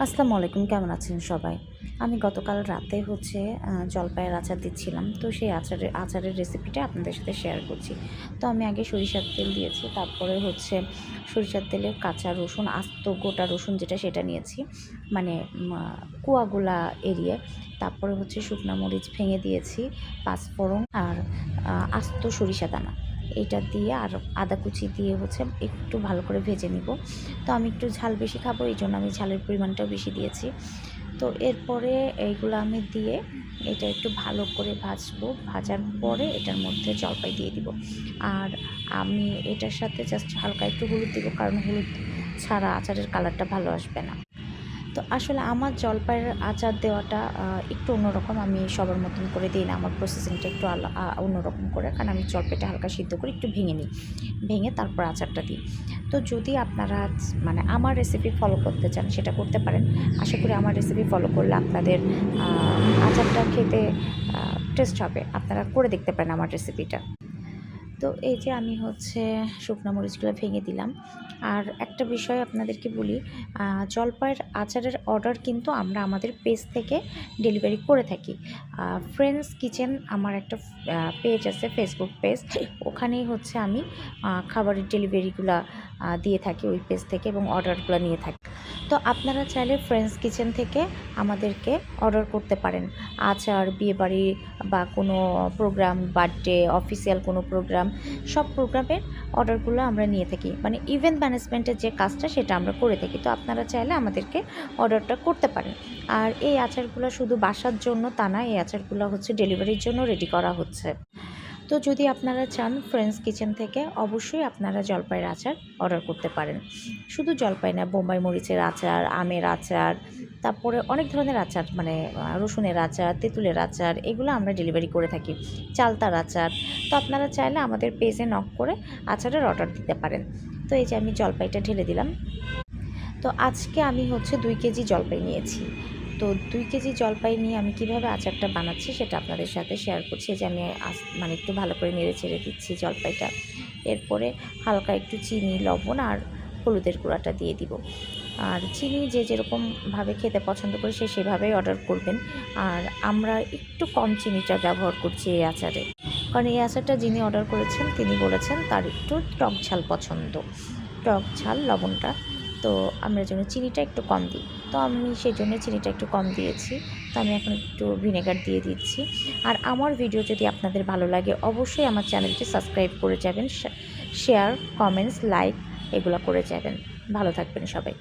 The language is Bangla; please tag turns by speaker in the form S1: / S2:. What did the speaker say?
S1: আসসালামু আলাইকুম, কেমন আছেন সবাই? আমি গতকাল রাতে জলপাইয়ের আচার দিচ্ছিলাম। তো সেই আচারের রেসিপিটা আপনাদের সাথে শেয়ার করছি। তো আমি আগে সরিষার তেল দিয়েছি। তারপরে সরিষার তেলে কাঁচা রসুন, আস্ত গোটা রসুন যেটা সেটা নিয়েছি। মানে কুয়াগুলা এড়িয়ে। তারপরে শুকনা মরিচ ভেঙে দিয়েছি, পাঁচফোড়ন আর আস্ত সরিষা দানা। এইটা দিয়ে আর আদা কুচি দিয়ে একটু ভালো করে ভেজে নিব। তো আমি একটু ঝাল বেশি খাবো, এইজন্য আমি ঝালের পরিমাণটাও বেশি দিয়েছি। তো এরপরে এইগুলো আমি দিয়ে এটা একটু ভালো করে ভাজবো। ভাজার পরে এটার মধ্যে জলপাই দিয়ে দিব। আর আমি এটার সাথে জাস্ট হালকা একটু হলুদ দিব, কারণ হলুদ ছাড়া আচারের কালারটা ভালো আসবে না। তো আসলে আমার জলপাইয়ের আচার দেওয়াটা একটু অন্যরকম। আমি সবার মতন করে দিই না, আমার প্রসেসিংটা একটু অন্যরকম করে, কারণ আমি জলপাইটা হালকা সিদ্ধ করে একটু ভেঙে নিই, ভেঙে তারপর আচারটা দিই। তো যদি আপনারা আমার রেসিপি ফলো করতে চান সেটা করতে পারেন। আশা করি আমার রেসিপি ফলো করলে আপনাদের আচারটা খেতে টেস্ট হবে। আপনারা করে দেখতে পারেন আমার রেসিপিটা। তো এই যে আমি শুকনো মরিচগুলো ভেঙে দিলাম। আর একটা বিষয় আপনাদেরকে বলি, জলপাইয়ের আচারের অর্ডার কিন্তু আমরা আমাদের পেজ থেকে ডেলিভারি করে থাকি। ফ্রেন্ডস কিচেন আমার একটা পেজ আছে, ফেসবুক পেজ। ওখানেই আমি খাবারের ডেলিভারিগুলো দিয়ে থাকি ওই পেজ থেকে, এবং অর্ডারগুলো নিয়ে থাকি। তো আপনারা চাইলে ফ্রেন্ডস কিচেন থেকে আমাদেরকে অর্ডার করতে পারেন। আচার, বিয়েবাড়ি বা কোনো প্রোগ্রাম, বার্থডে, অফিসিয়াল কোনো প্রোগ্রাম, সব প্রোগ্রামের অর্ডারগুলো আমরা নিয়ে থাকি। মানে ইভেন্ট ম্যানেজমেন্টের যে কাজটা সেটা আমরা করে থাকি। তো আপনারা চাইলে আমাদেরকে অর্ডারটা করতে পারেন। আর এই আচারগুলো শুধু বাসার জন্য তা না, এই আচারগুলো ডেলিভারির জন্য রেডি করা হচ্ছে। তো যদি আপনারা চান ফ্রেন্ডস কিচেন থেকে, অবশ্যই আপনারা জলপাইয়ের আচার অর্ডার করতে পারেন। শুধু জলপাই না, বোম্বাই মরিচের আচার, আমের আচার, তারপরে অনেক ধরনের আচার, মানে রসুনের আচার, তেঁতুলের আচার, এগুলো আমরা ডেলিভারি করে থাকি। চালতার আচার। তো আপনারা চাইলে আমাদের পেজে নক করে আচারের অর্ডার দিতে পারেন। তো এই যে আমি জলপাইটা ঢেলে দিলাম। তো আজকে আমি 2 কেজি জলপাই নিয়েছি। তো 2 কেজি জলপাই নিয়ে আমি কিভাবে আচারটা বানাচ্ছি সেটা আপনাদের সাথে শেয়ার করছি। যে আমি মানে একটু ভালো করে নেড়ে চেড়ে দিচ্ছি জলপাইটা। এরপরে হালকা একটু চিনি, লবণ আর হলুদের গুঁড়াটা দিয়ে দিব। আর চিনি যে যেরকমভাবে খেতে পছন্দ করে সে সেভাবেই অর্ডার করবেন। আর আমরা একটু কম চিনিটা ব্যবহার করছি এই আচারে, কারণ এই আচারটা যিনি অর্ডার করেছেন তিনি বলেছেন তার একটু টক ঝাল পছন্দ, টক ঝাল লবণটা। তো আমরা যেন চিনিটা একটু কম দিই, তো আমি সেই জন্য চিনিটা একটু কম দিয়েছি। তো আমি এখন একটু ভিনেগার দিয়ে দিচ্ছি। আর আমার ভিডিও যদি আপনাদের ভালো লাগে, অবশ্যই আমার চ্যানেলটি সাবস্ক্রাইব করে যাবেন, শেয়ার, কমেন্টস, লাইক এগুলো করে যাবেন। ভালো থাকবেন সবাই।